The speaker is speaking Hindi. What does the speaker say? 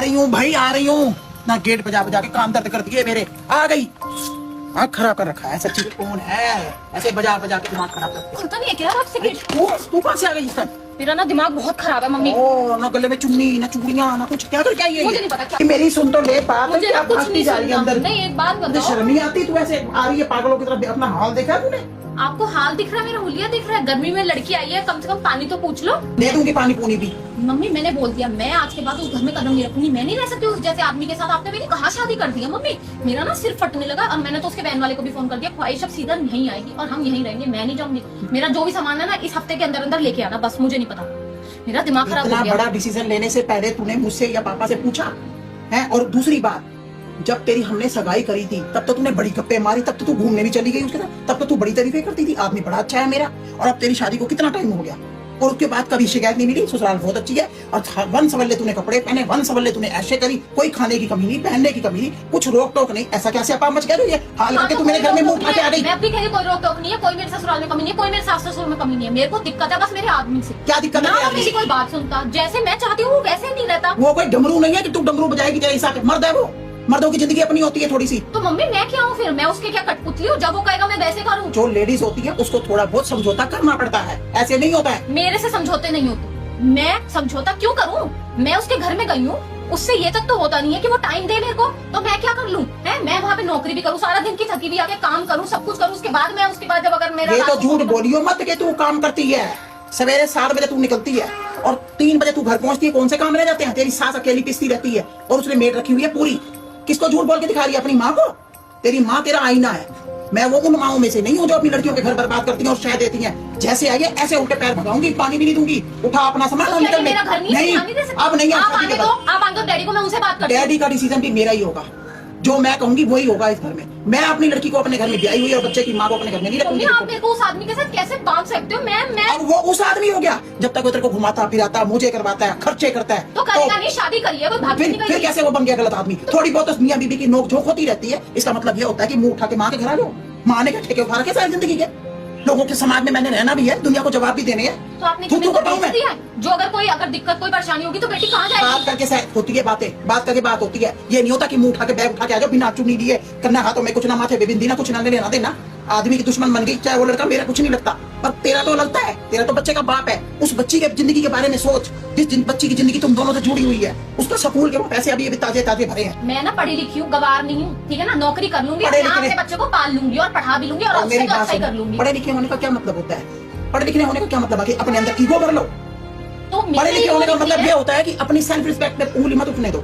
रही हूँ भाई, आ रही हूँ ना। गेट बजा बजा के कान दर्द कर दिए मेरे। आ गई। हाँ, खराब कर रखा है सच्ची। कौन है ऐसे बजा बजा के दिमाग खराब करती है? खुलता नहीं है क्या आपसे गेट? तू कहाँ से आ गई इस टाइम? मेरा ना दिमाग बहुत खराब है मम्मी। ओ, ना गले में चुन्नी, ना चूड़ियां, ना कुछ। क्या कर क्या ये? मुझे नहीं पता क्या। मेरी सुन तो ले बात। मुझे क्या कुछ भागती नहीं जा रही है सुनना। अंदर? नहीं, एक बात तुझे बताओ, शर्म नहीं आती? तू ऐसे आ रही है पागलों की तरफ। अपना हाल देखा तूने? आपको हाल दिख रहा है, मेरा हुलिया दिख रहा है। गर्मी में लड़की आई है, कम से कम पानी तो पूछ लो। दे दूंगी पानी पूनी भी। मम्मी मैंने बोल दिया, मैं आज के बाद उस घर में कदम नहीं रखूंगी। मैं नहीं रह सकती उस जैसे आदमी के साथ। आपने मेरी कहाँ शादी कर दी है मम्मी? मेरा ना सिर फटने लगा और मैंने तो उसके बहन वाले को भी फोन कर दिया। ख्वाहिश अब सीधा नहीं आएगी और हम यहीं रहेंगे, मैं नहीं जाऊंगी। मेरा जो भी सामान है ना इस हफ्ते के अंदर अंदर लेके आना, बस। मुझे नहीं पता, मेरा दिमाग खराब हो इतना गया। बड़ा डिसीजन लेने से पहले तूने मुझसे या पापा से पूछा है? और दूसरी बात, जब तेरी हमने सगाई करी थी तब तो तूने बड़ी गप्पे मारी, तब तो तू घूमने भी चली गई उसके साथ, तब तो तू बड़ी तारीफें करती थी, आदमी बड़ा अच्छा है मेरा। और अब तेरी शादी को कितना टाइम हो गया और उसके बाद कभी शिकायत नहीं मिली? ससुराल बहुत अच्छी है और वन सवल्ले तूने कपड़े पहने, वन सवल्ले तूने ऐसे करी, कोई खाने की कमी नहीं, पहनने की कमी नहीं, कुछ रोक टोक नहीं। ऐसा कैसे अपा मच गया? हाल करके तू मेरे घर में मुंह उठा के आ गई। मैं अपनी कहीं कोई रोक टोक नहीं है, कोई मेरे ससुराल में कमी नहीं है, कोई मेरे सास ससुर में कमी नहीं है। मेरे को दिक्कत है बस मेरे आदमी से। क्या दिक्कत है? ना वो मेरी कोई बात सुनता, जैसे मैं चाहती हूँ वैसे नहीं रहता। वो कोई डमरू नहीं है कि तू डमरू बजाएगी तेरे हिसाब से। मर्द है वो, मर्दों की जिंदगी अपनी होती है थोड़ी सी। तो मम्मी मैं क्या हूँ फिर? मैं उसके क्या कठपुतली हूँ? जब वो कहेगा मैं वैसे करूँ। जो लेडीज होती है उसको थोड़ा बहुत समझौता करना पड़ता है, ऐसे नहीं होता है। मेरे से समझौते नहीं होते। मैं समझौता क्यों करूँ? मैं उसके घर में गई हूँ, उससे ये तक तो होता नहीं है कि वो टाइम दे मेरे को, तो मैं क्या कर लूँ? मैं वहाँ पे नौकरी भी करूँ, सारा दिन की थकी भी आके काम करूँ, सब कुछ करूँ, उसके बाद जब अगर मेरा ये तो झूठ बोलियो मत कि तू काम करती है। सवेरे 7 बजे तू निकलती है और 3 बजे तू घर पहुंचती है। कौन से काम रह जाते हैं? तेरी सास अकेली पिसती रहती है और उसने मेड रखी हुई है पूरी। किसको झूठ बोल के दिखा रही है? अपनी माँ को। तेरी माँ तेरा आईना है। मैं वो उन माओं में से नहीं हूँ जो अपनी लड़कियों के घर बर्बाद करती हैं और शह देती हैं। जैसे आइए ऐसे उल्टे पैर भगाऊंगी, पानी भी नहीं दूंगी। उठा अपना सामान और निकल। मेरा घर नहीं, अब नहीं। आप आने दो डैडी को, मैं उनसे बात करती हूँ। डैडी का डिसीजन भी मेरा ही होगा, जो मैं कहूंगी वही होगा इस घर में। मैं अपनी लड़की को अपने घर में ब्याही हुई और बच्चे की माँ को अपने घर में नहीं रखूंगी। आप मेरे को उस आदमी के साथ कैसे बांध सकते हो? मैं अब वो उस आदमी हो गया जब तक वो तेरे को घुमाता फिराता, मुझे करवाता है, खर्चे करता है। तो करेगा नहीं, शादी करिए, कोई भाग नहीं। फिर कैसे वो बन गया गलत आदमी? थोड़ी बहुत तो मियां बीबी की नोक झोंक होती रहती है, इसका मतलब ये होता है कि मुंह उठा के माँ के घर आ जाओ। माँ ने क्या ठेके उठा रखे सारी जिंदगी के? लोगों के समाज में मैंने रहना भी है, दुनिया को जवाब भी देने हैं। तो आपने बताऊं मैं जो अगर दिक्कत कोई परेशानी होगी तो बेटी कहाँ जाएगी? बात करके शायद होती है बातें, बात करके बात होती है। ये नहीं होता कि मुंह उठा के बैग उठा के आ जाओ बिना चुनी दिए, करना हाथों में कुछ ना, माथे पे बिंदी ना, कुछ ना लेना देना। आदमी की दुश्मन बन गई चाहे वो लड़का। मेरा कुछ नहीं लगता, पर तेरा तो लगता है। तेरा तो बच्चे का बाप है। उस बच्ची के जिंदगी के बारे में सोच, जिस बच्ची की जिंदगी तुम दोनों से जुड़ी हुई है। उसका स्कूल के वो पैसे अभी ताजे ताजे भरे हैं। मैं ना पढ़ी लिखी हूँ, गवार नहीं हूँ, ठीक है ना? नौकरी कर लूंगी, अपने बच्चे को पाल लूंगी और पढ़ा भी लूंगी और मेरी बात कर लूंगी। पढ़े लिखे होने का क्या मतलब होता है? पढ़े लिखे होने का क्या मतलब है कि अपने अंदर ईगो भर लो? तो पढ़े लिखे होने का मतलब ये होता है कि अपनी सेल्फ रिस्पेक्ट पे उंगली मत उठने दो।